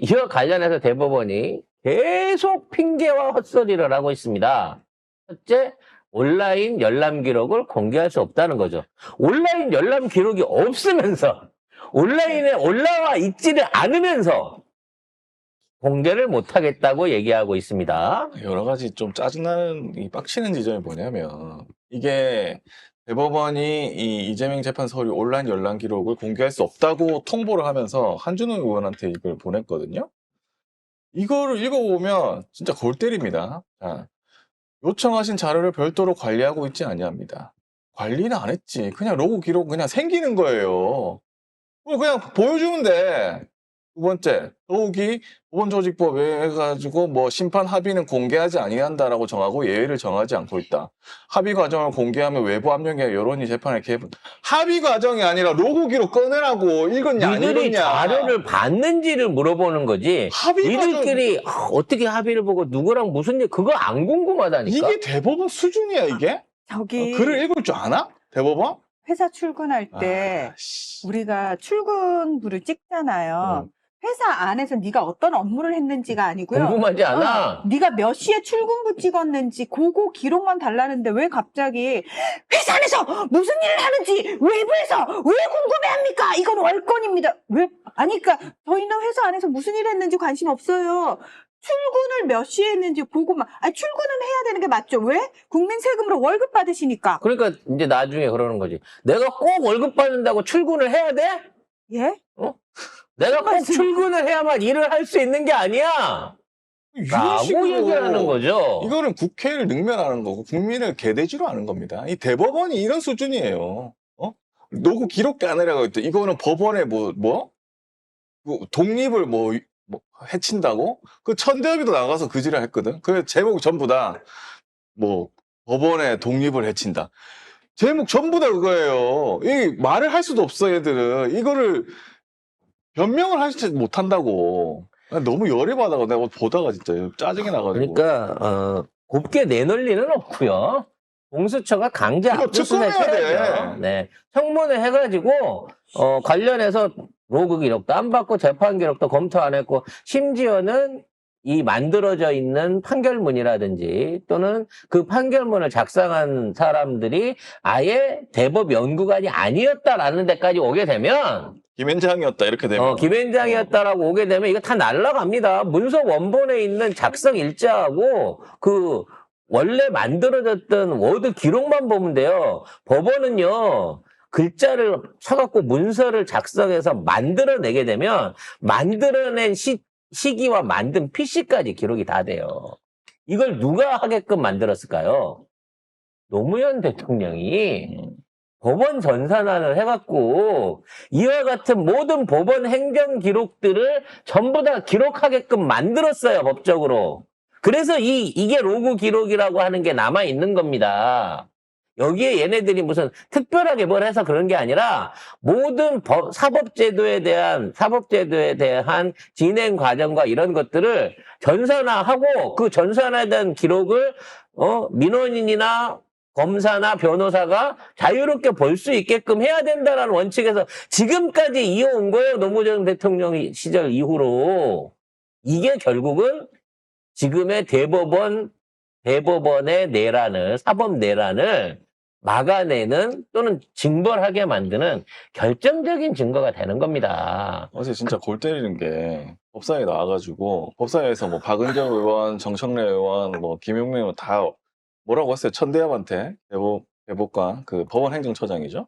이와 관련해서 대법원이 계속 핑계와 헛소리를 하고 있습니다. 첫째, 온라인 열람 기록을 공개할 수 없다는 거죠. 온라인 열람 기록이 없으면서, 온라인에 올라와 있지를 않으면서 공개를 못하겠다고 얘기하고 있습니다. 여러 가지 좀 짜증나는, 빡치는 지점이 뭐냐면, 이게 대법원이 이 이재명 재판 서류 온라인 열람 기록을 공개할 수 없다고 통보를 하면서 한준호 의원한테 이걸 보냈거든요. 이거를 읽어보면 진짜 골 때립니다. 자, 요청하신 자료를 별도로 관리하고 있지 아니합니다. 관리는 안 했지. 그냥 로그 기록 그냥 생기는 거예요. 그냥 보여주면 돼. 두 번째, 더욱이 법원조직법에 해가지고 뭐 심판 합의는 공개하지 아니한다라고 정하고 예외를 정하지 않고 있다. 합의 과정을 공개하면 외부 압력에 여론이 재판에 개입. 합의 과정이 아니라 로그 기록 꺼내라고. 읽었냐 안 니들이 읽었냐. 자료를 봤는지를 물어보는 거지. 합의 과정. 니들끼리 어떻게 합의를 보고 누구랑 무슨 일, 그거 안 궁금하다니까. 이게 대법원 수준이야 이게? 저기 글을 읽을 줄 아나? 대법원? 회사 출근할 때 우리가 출근부를 찍잖아요. 회사 안에서 네가 어떤 업무를 했는지가 아니고요. 궁금하지 않아? 네가 몇 시에 출근부 찍었는지 그거 기록만 달라는데 왜 갑자기 회사 안에서 무슨 일을 하는지 외부에서 왜 궁금해합니까? 이건 월권입니다. 왜? 아니 그러니까 저희는 회사 안에서 무슨 일을 했는지 관심 없어요. 출근을 몇 시에 했는지 그거만. 출근은 해야 되는 게 맞죠. 왜? 국민 세금으로 월급 받으시니까. 그러니까 이제 나중에 그러는 거지. 내가 꼭 월급 받는다고 출근을 해야 돼? 예? 내가 꼭 출근을 해야만 일을 할 수 있는 게 아니야. 라고 얘기하는 거죠. 이거는 국회를 능멸하는 거고 국민을 개돼지로 하는 겁니다. 이 대법원이 이런 수준이에요. 노고 기록도 안 하라고 했대. 이거는 법원의 독립을 해친다고? 그 천대엽이도 나가서 그 지랄 했거든. 그 제목 전부 다 법원의 독립을 해친다. 제목 전부 다 그거예요. 이 말을 할 수도 없어 얘들은. 이거를 변명을 하지 못한다고. 너무 열이 받아가 내가 보다가 진짜 짜증이 나가지고. 그러니까 곱게 내놓을 리는 없고요. 공수처가 강제 압수수색 해야죠. 네, 청문회 해가지고 관련해서 로그 기록도 안 받고 재판 기록도 검토 안 했고 심지어는 이 만들어져 있는 판결문이라든지 또는 그 판결문을 작성한 사람들이 아예 대법 연구관이 아니었다라는 데까지 오게 되면 김앤장이었다 이렇게 되면 김앤장이었다라고 오게 되면 이거 다 날라갑니다. 문서 원본에 있는 작성 일자하고 그 원래 만들어졌던 워드 기록만 보면 돼요. 법원은요. 글자를 쳐갖고 문서를 작성해서 만들어내게 되면 만들어낸 시기와 만든 PC까지 기록이 다 돼요. 이걸 누가 하게끔 만들었을까요? 노무현 대통령이 법원 전산화를 해갖고 이와 같은 모든 법원 행정 기록들을 전부 다 기록하게끔 만들었어요, 법적으로. 그래서 이게 로그 기록이라고 하는 게 남아있는 겁니다. 여기에 얘네들이 무슨 특별하게 뭘 해서 그런 게 아니라 모든 사법제도에 대한 진행 과정과 이런 것들을 전산화하고 그 전산화에 대한 기록을 민원인이나 검사나 변호사가 자유롭게 볼 수 있게끔 해야 된다는 원칙에서 지금까지 이어온 거예요. 노무현 대통령 시절 이후로. 이게 결국은 지금의 대법원의 내란을, 사법 내란을 막아내는 또는 징벌하게 만드는 결정적인 증거가 되는 겁니다. 어제 진짜 골 때리는 게 법사위에 나와가지고 법사위에서 박은정 의원, 정청래 의원, 김용민 의원 다 뭐라고 했어요. 천대엽한테 대법관 그 법원 행정처장이죠.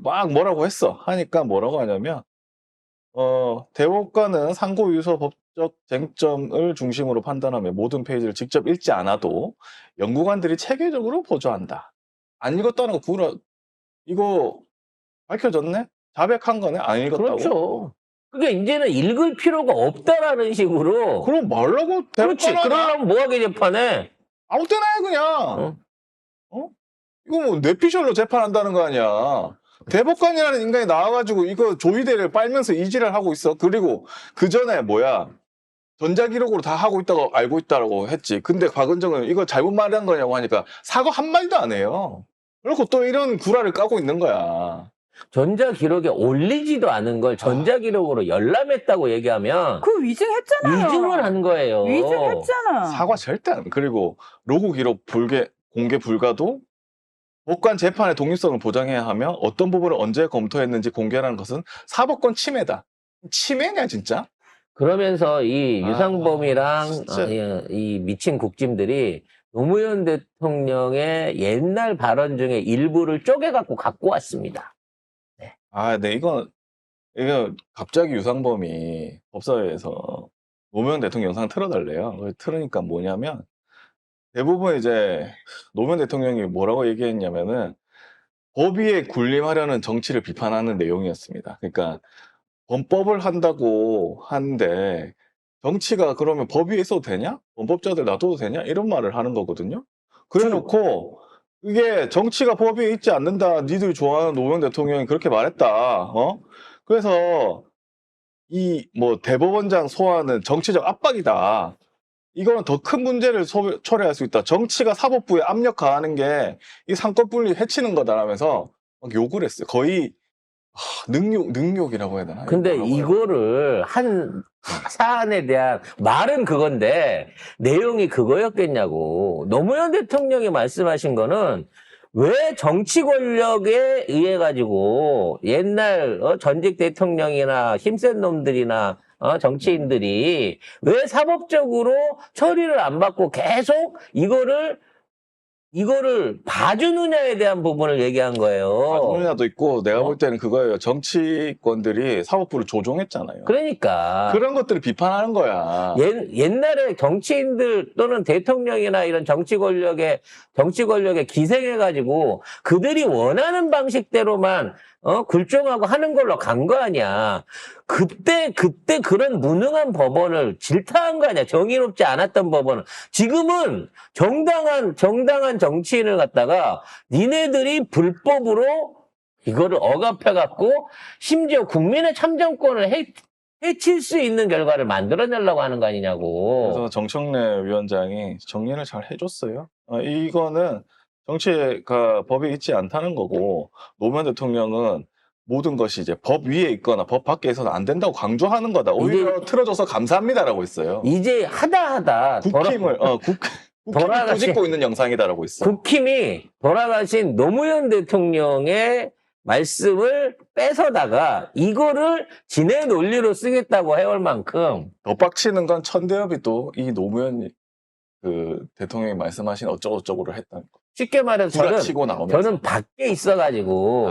막 뭐라고 했어. 하니까 뭐라고 하냐면 대법관은 상고유서 법적 쟁점을 중심으로 판단하며 모든 페이지를 직접 읽지 않아도 연구관들이 체계적으로 보조한다. 안 읽었다는 거 이거 밝혀졌네? 자백한 거네? 안 읽었다고? 그렇죠. 그게 이제는 읽을 필요가 없다라는 식으로. 그럼 말라고 그렇지. 그러려면 뭐하게 재판해? 아무 때나 해 그냥. 이거 뇌피셜로 재판한다는 거 아니야. 대법관이라는 인간이 나와가지고 이거 조의대를 빨면서 이지랄 하고 있어. 그리고 그 전에 전자기록으로 다 하고 있다고 알고 있다고 했지. 근데 박은정은 이거 잘못 말한 거냐고 하니까 사과 한마디도 안 해요. 그렇고 또 이런 구라를 까고 있는 거야. 전자기록에 올리지도 않은 걸 전자기록으로 열람했다고 얘기하면 그 위증했잖아요. 위증을 한 거예요. 위증했잖아. 사과 절대 안. 그리고 로그 기록 공개 불가도 법관 재판의 독립성을 보장해야 하며 어떤 부분을 언제 검토했는지 공개하는 것은 사법권 침해다. 침해냐 진짜? 그러면서 이 아, 유상범이랑 진짜. 이 미친 국짐들이 노무현 대통령의 옛날 발언 중에 일부를 쪼개갖고 갖고 왔습니다. 네, 이거 갑자기 유상범이 법사위에서 노무현 대통령 영상 틀어달래요. 그래서 틀으니까 뭐냐면 대부분 이제 노무현 대통령이 뭐라고 얘기했냐면은 법 위에 군림하려는 정치를 비판하는 내용이었습니다. 그러니까 범법을 한다고 하는데 정치가 그러면 법 위에 있어도 되냐? 범법자들 놔둬도 되냐? 이런 말을 하는 거거든요. 그래놓고 이게 정치가 법 위에 있지 않는다. 니들이 좋아하는 노무현 대통령이 그렇게 말했다. 그래서 이 뭐 대법원장 소환은 정치적 압박이다. 이거는 더 큰 문제를 초래할 수 있다. 정치가 사법부에 압력 가하는 게 이 상권 분리 해치는 거다라면서 막 욕을 했어요. 거의 능욕이라고 해야 되나? 근데 뭐라고 해야 되나? 이거를 한 사안에 대한 말은 그건데 내용이 그거였겠냐고. 노무현 대통령이 말씀하신 거는 왜 정치 권력에 의해 가지고 옛날 전직 대통령이나 힘센 놈들이나 정치인들이 왜 사법적으로 처리를 안 받고 계속 이거를 봐주느냐에 대한 부분을 얘기한 거예요. 봐주느냐도 있고 내가 볼 때는 그거예요. 정치권들이 사법부를 조종했잖아요. 그러니까 그런 것들을 비판하는 거야. 옛날에 정치인들 또는 대통령이나 이런 정치 권력에 기생해가지고 그들이 원하는 방식대로만 굴종하고 하는 걸로 간 거 아니야. 그때 그런 무능한 법원을 질타한 거 아니야. 정의롭지 않았던 법원을. 지금은 정당한 정치인을 갖다가 니네들이 불법으로 이거를 억압해갖고 심지어 국민의 참정권을 해칠 수 있는 결과를 만들어내려고 하는 거 아니냐고. 그래서 정청래 위원장이 정리를 잘 해줬어요. 이거는 정치가 법에 있지 않다는 거고 노무현 대통령은 모든 것이 이제 법 위에 있거나 법 밖에 있어서 안 된다고 강조하는 거다. 오히려 틀어줘서 감사합니다라고 했어요. 이제 하다 국힘을 꾸짖고 있는 영상이다라고 했어. 국힘이 돌아가신 노무현 대통령의 말씀을 뺏어다가 이거를 지네 논리로 쓰겠다고 해올 만큼 더 빡치는 건 천대엽이 또 이 노무현 대통령이 말씀하신 어쩌고저쩌고를 했다는 거. 쉽게 말해서 구라치고 나오면서. 저는 밖에 있어가지고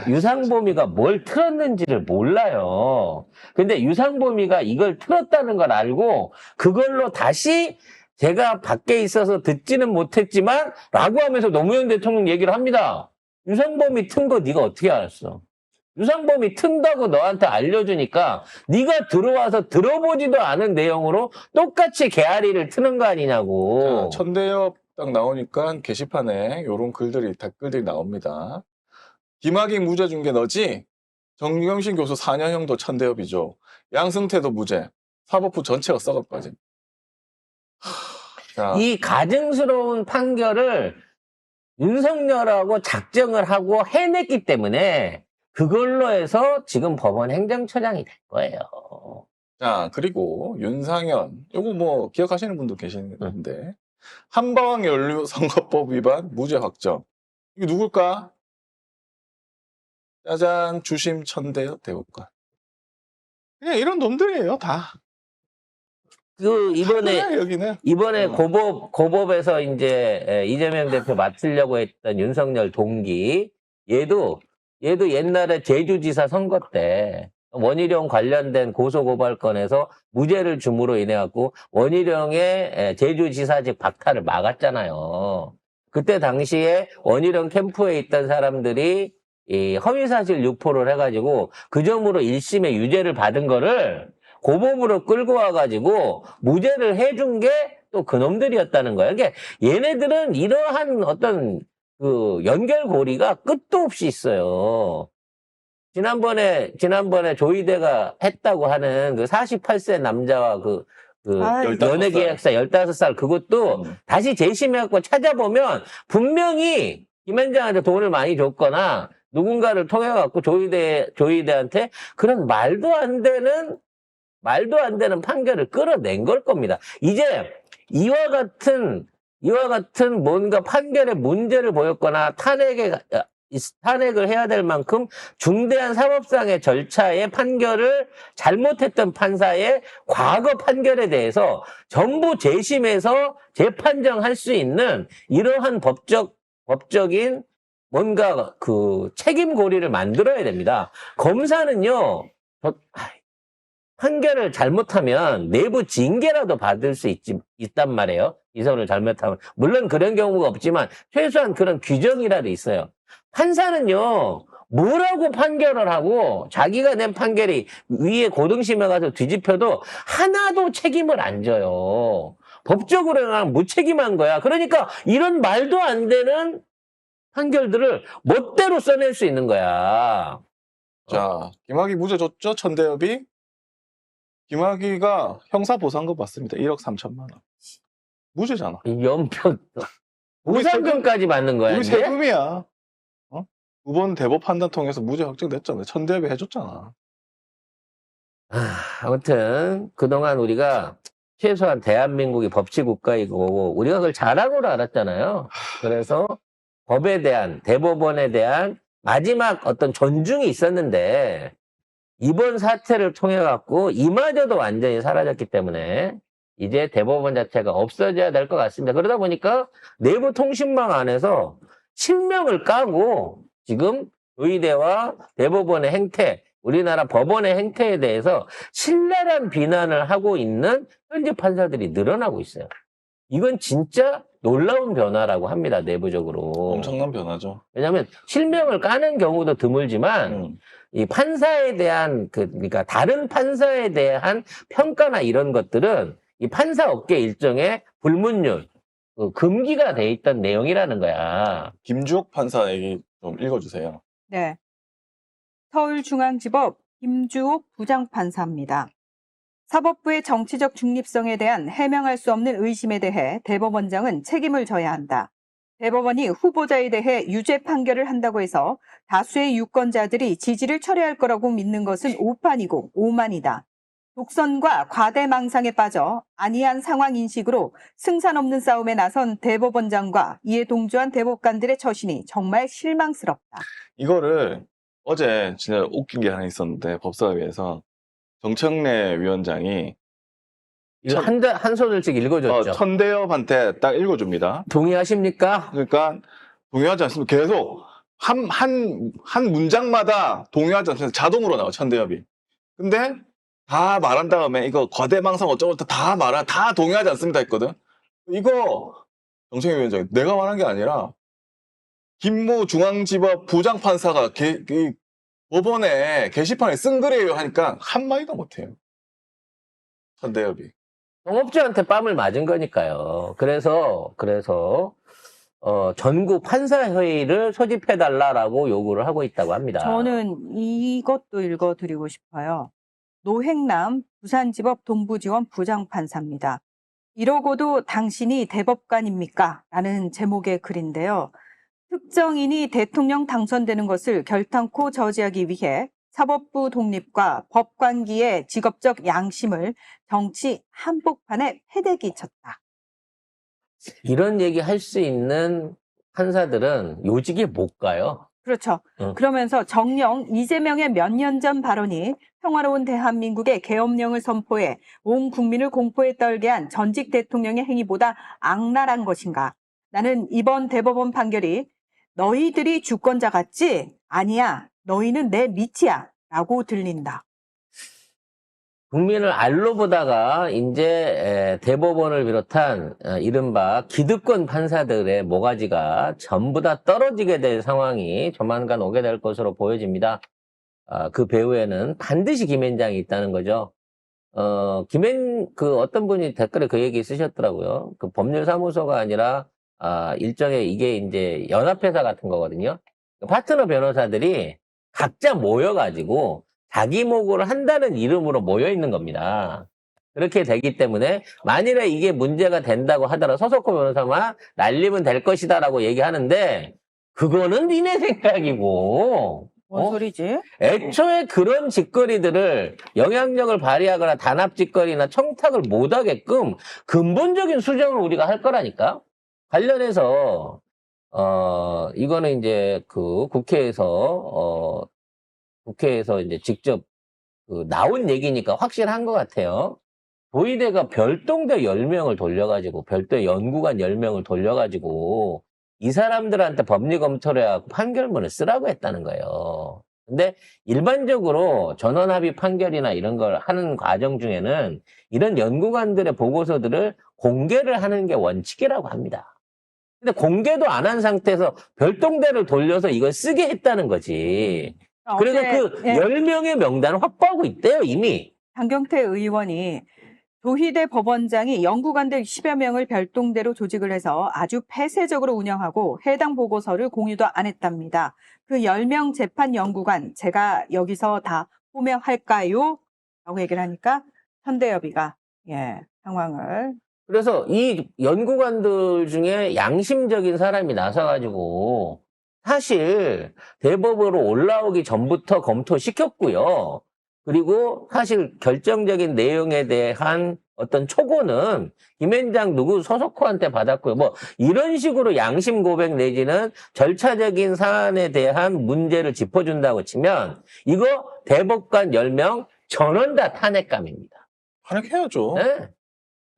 유상범이가 뭘 틀었는지를 몰라요. 근데 유상범이가 이걸 틀었다는 걸 알고 그걸로 다시 제가 밖에 있어서 듣지는 못했지만 라고 하면서 노무현 대통령 얘기를 합니다. 유상범이 튼 거 네가 어떻게 알았어? 유상범이 튼다고 너한테 알려주니까 네가 들어와서 들어보지도 않은 내용으로 똑같이 개아리를 트는 거 아니냐고. 자, 천대엽 딱 나오니까 게시판에 이런 댓글들이 나옵니다. 김학의 무죄 준 게 너지? 정경심 교수 4년형도 천대엽이죠. 양승태도 무죄. 사법부 전체가 썩어빠짐. 이 가증스러운 판결을 윤석열하고 작정을 하고 해냈기 때문에 그걸로 해서 지금 법원 행정처장이 된 거예요. 자, 그리고 윤상현, 요거 뭐 기억하시는 분도 계시는데 한방향 연루선거법 위반 무죄 확정. 이게 누굴까? 짜잔, 주심 천대엽 대법관. 그냥 이런 놈들이에요, 다. 이번에 고법에서 이제 이재명 대표 맡으려고 했던 윤석열 동기, 얘도 옛날에 제주지사 선거 때 원희룡 관련된 고소고발건에서 무죄를 줌으로 인해 갖고 원희룡의 제주지사직 박탈을 막았잖아요. 그때 당시에 원희룡 캠프에 있던 사람들이 이 허위사실 유포를 해가지고 그 점으로 1심에 유죄를 받은 거를 고법으로 끌고 와가지고 무죄를 해준 게 또 그놈들이었다는 거예요. 그러니까 얘네들은 이러한 어떤 그 연결고리가 끝도 없이 있어요. 지난번에 조이대가 했다고 하는 그 48세 남자와 연예계약사 15살 그것도 다시 재심해갖고 찾아보면 분명히 김현장한테 돈을 많이 줬거나 누군가를 통해 갖고 조이대한테 그런 말도 안 되는 판결을 끌어낸 걸 겁니다. 이제 이와 같은 뭔가 판결에 문제를 보였거나 탄핵을 해야 될 만큼 중대한 사법상의 절차의 판결을 잘못했던 판사의 과거 판결에 대해서 전부 재심해서 재판정할 수 있는 이러한 법적인 뭔가 그 책임 고리를 만들어야 됩니다. 검사는요, 판결을 잘못하면 내부 징계라도 받을 수 있단 말이에요. 이선을 잘못하면. 물론 그런 경우가 없지만 최소한 그런 규정이라도 있어요. 판사는요, 뭐라고 판결을 하고 자기가 낸 판결이 위에 고등심에 가서 뒤집혀도 하나도 책임을 안 져요. 법적으로는 무책임한 거야. 그러니까 이런 말도 안 되는 판결들을 멋대로 써낼 수 있는 거야. 자, 김학의 무죄 줬죠? 천대엽이. 김학의가 형사보상금 받습니다. 1억 3천만 원. 무죄잖아. 연평 보상금까지 받는 거야. 우리 이제? 세금이야. 어? 2번 대법 판단 통해서 무죄 확정됐잖아요. 천대엽이 해줬잖아. 아무튼 그동안 우리가 최소한 대한민국이 법치국가이고 우리가 그걸 자랑으로 알았잖아요. 그래서 법에 대한, 대법원에 대한 마지막 어떤 존중이 있었는데 이번 사태를 통해 갖고 이마저도 완전히 사라졌기 때문에 이제 대법원 자체가 없어져야 될 것 같습니다. 그러다 보니까 내부 통신망 안에서 실명을 까고 지금 의대와 대법원의 행태, 우리나라 법원의 행태에 대해서 신랄한 비난을 하고 있는 현직 판사들이 늘어나고 있어요. 이건 진짜 놀라운 변화라고 합니다, 내부적으로. 엄청난 변화죠. 왜냐하면 실명을 까는 경우도 드물지만 이 판사에 대한 그러니까 다른 판사에 대한 평가나 이런 것들은 이 판사 업계 일종의 불문율, 금기가 돼 있던 내용이라는 거야. 김주옥 판사 얘기 좀 읽어주세요. 네. 서울중앙지법 김주옥 부장판사입니다. 사법부의 정치적 중립성에 대한 해명할 수 없는 의심에 대해 대법원장은 책임을 져야 한다. 대법원이 후보자에 대해 유죄 판결을 한다고 해서 다수의 유권자들이 지지를 철회할 거라고 믿는 것은 오판이고 오만이다. 독선과 과대망상에 빠져 안이한 상황 인식으로 승산 없는 싸움에 나선 대법원장과 이에 동조한 대법관들의 처신이 정말 실망스럽다. 이거를 어제 진짜 웃긴 게 하나 있었는데 법사위에서 정청래 위원장이 이거 한 소절씩 읽어줬죠. 천대엽한테 딱 읽어줍니다. 동의하십니까? 그러니까 동의하지 않습니다. 계속 한 문장마다 동의하지 않습니다. 자동으로 나와 천대엽이. 근데 다 말한 다음에 이거 과대망상 어쩌고 다 동의하지 않습니다 했거든. 이거 정청래 위원장이 내가 말한 게 아니라 김모 중앙지법 부장판사가 법원에 게시판에 쓴 글이에요 하니까 한마디도 못해요. 천대엽이. 동업주한테 뺨을 맞은 거니까요. 그래서 전국 판사회의를 소집해달라고 요구를 하고 있다고 합니다. 저는 이것도 읽어드리고 싶어요. 노행남 부산지법 동부지원 부장판사입니다. 이러고도 당신이 대법관입니까? 라는 제목의 글인데요. 특정인이 대통령 당선되는 것을 결탄코 저지하기 위해 사법부 독립과 법관기의 직업적 양심을 정치 한복판에 패대기 쳤다. 이런 얘기 할 수 있는 판사들은 요직에 못 가요. 그렇죠. 그러면서 정녕 이재명의 몇 년 전 발언이 평화로운 대한민국의 계엄령을 선포해 온 국민을 공포에 떨게 한 전직 대통령의 행위보다 악랄한 것인가? 나는 이번 대법원 판결이 너희들이 주권자 같지? 아니야. 너희는 내 밑이야. 라고 들린다. 국민을 알로 보다가 이제 대법원을 비롯한 이른바 기득권 판사들의 모가지가 전부 다 떨어지게 될 상황이 조만간 오게 될 것으로 보여집니다. 그 배후에는 반드시 김앤장이 있다는 거죠. 어떤 분이 댓글에 그 얘기 쓰셨더라고요. 그 법률사무소가 아니라 일종의 이게 이제 연합회사 같은 거거든요. 파트너 변호사들이 각자 모여가지고 자기 모고를 한다는 이름으로 모여 있는 겁니다. 그렇게 되기 때문에 만일에 이게 문제가 된다고 하더라도 서석호 변호사만 날리면 될 것이다라고 얘기하는데 그거는 니네 생각이고. 뭔 소리지? 애초에 그런 짓거리들을 영향력을 발휘하거나 단합짓거리나 청탁을 못하게끔 근본적인 수정을 우리가 할 거라니까. 관련해서 이거는 이제 그 국회에서 이제 직접 나온 얘기니까 확실한 것 같아요. 조희대가 별동대 10명을 돌려가지고, 별도 연구관 10명을 돌려가지고, 이 사람들한테 법리 검토를 해갖고 판결문을 쓰라고 했다는 거예요. 근데 일반적으로 전원합의 판결이나 이런 걸 하는 과정 중에는 이런 연구관들의 보고서들을 공개를 하는 게 원칙이라고 합니다. 근데 공개도 안 한 상태에서 별동대를 돌려서 이걸 쓰게 했다는 거지. 그래서 그 10명의 명단을 확보하고 있대요, 이미. 장경태 의원이 조희대 법원장이 연구관들 10여 명을 별동대로 조직을 해서 아주 폐쇄적으로 운영하고 해당 보고서를 공유도 안 했답니다. 그 10명 재판 연구관 제가 여기서 다 호명할까요? 라고 얘기를 하니까 현대협의가 상황을 그래서 이 연구관들 중에 양심적인 사람이 나서가지고 사실 대법으로 올라오기 전부터 검토시켰고요. 그리고 사실 결정적인 내용에 대한 어떤 초고는 김앤장 누구 소속호한테 받았고요. 뭐 이런 식으로 양심 고백 내지는 절차적인 사안에 대한 문제를 짚어준다고 치면 이거 대법관 10명 전원 다 탄핵감입니다. 탄핵해야죠. 네?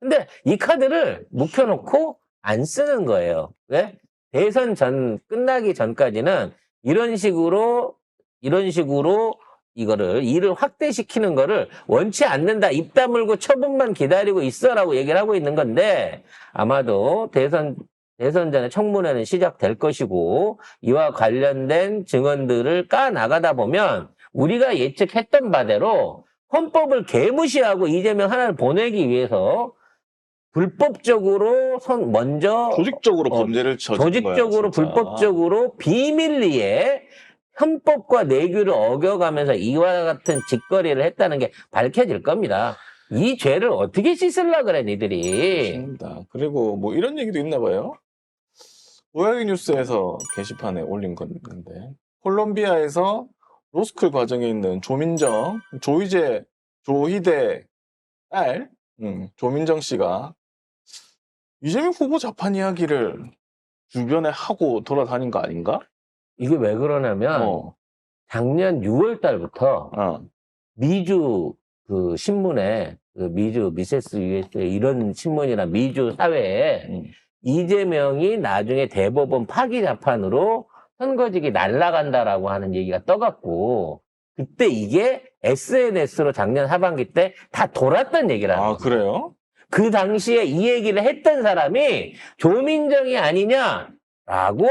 근데 이 카드를 묵혀놓고 안 쓰는 거예요. 왜? 대선 끝나기 전까지는 이런 식으로 이거를 일을 확대시키는 거를 원치 않는다. 입 다물고 처분만 기다리고 있어라고 얘기를 하고 있는 건데 아마도 대선 전에 청문회는 시작될 것이고 이와 관련된 증언들을 까나가다 보면 우리가 예측했던 바대로 헌법을 개무시하고 이재명 하나를 보내기 위해서 불법적으로 먼저 조직적으로 범죄를 저지른 거야, 조직적으로 진짜. 불법적으로 비밀리에 헌법과 내규를 어겨가면서 이와 같은 짓거리를 했다는 게 밝혀질 겁니다. 이 죄를 어떻게 씻으려고 그래 니들이. 맞습니다. 그리고 뭐 이런 얘기도 있나 봐요. 오야기 뉴스에서 게시판에 올린 건데 콜롬비아에서 로스쿨 과정에 있는 조희대 딸 조민정 씨가 이재명 후보 재판 이야기를 주변에 하고 돌아다닌 거 아닌가? 이게 왜 그러냐면 작년 6월 달부터 미주 그 신문에 미주 미세스 USA 이런 신문이나 미주 사회에 이재명이 나중에 대법원 파기 재판으로 선거직이 날아간다라고 하는 얘기가 떠갖고 그때 이게 SNS로 작년 하반기 때 다 돌았던 얘기라는 거예요. 그래요? 그 당시에 이 얘기를 했던 사람이 조민정이 아니냐라고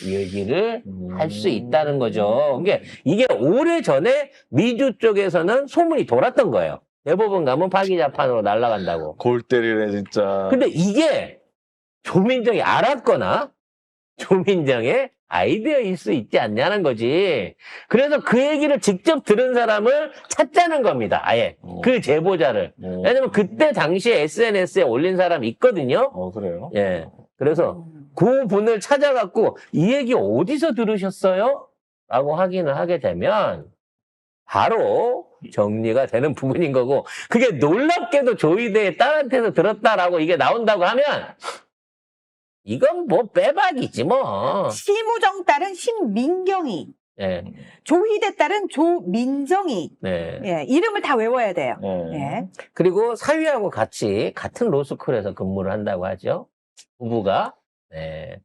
얘기를 할 수 있다는 거죠. 이게 오래전에 미주 쪽에서는 소문이 돌았던 거예요. 대법원 가면 파기 재판으로 날아간다고. 골 때리네 진짜. 근데 이게 조민정이 알았거나 조민정의 아이디어일 수 있지 않냐는 거지. 그래서 그 얘기를 직접 들은 사람을 찾자는 겁니다. 아예 그 제보자를. 왜냐면 그때 당시에 SNS에 올린 사람이 있거든요. 그래요? 예. 그래서 그 분을 찾아갖고 이 얘기 어디서 들으셨어요? 라고 확인을 하게 되면 바로 정리가 되는 부분인 거고 그게 놀랍게도 조희대의 딸한테서 들었다라고 이게 나온다고 하면 이건 뭐 빼박이지 뭐. 심우정 딸은 신민경이, 예. 조희대 딸은 조민정이. 네. 이름을 다 외워야 돼요. 예. 그리고 사위하고 같이 같은 로스쿨에서 근무를 한다고 하죠. 부부가. 네.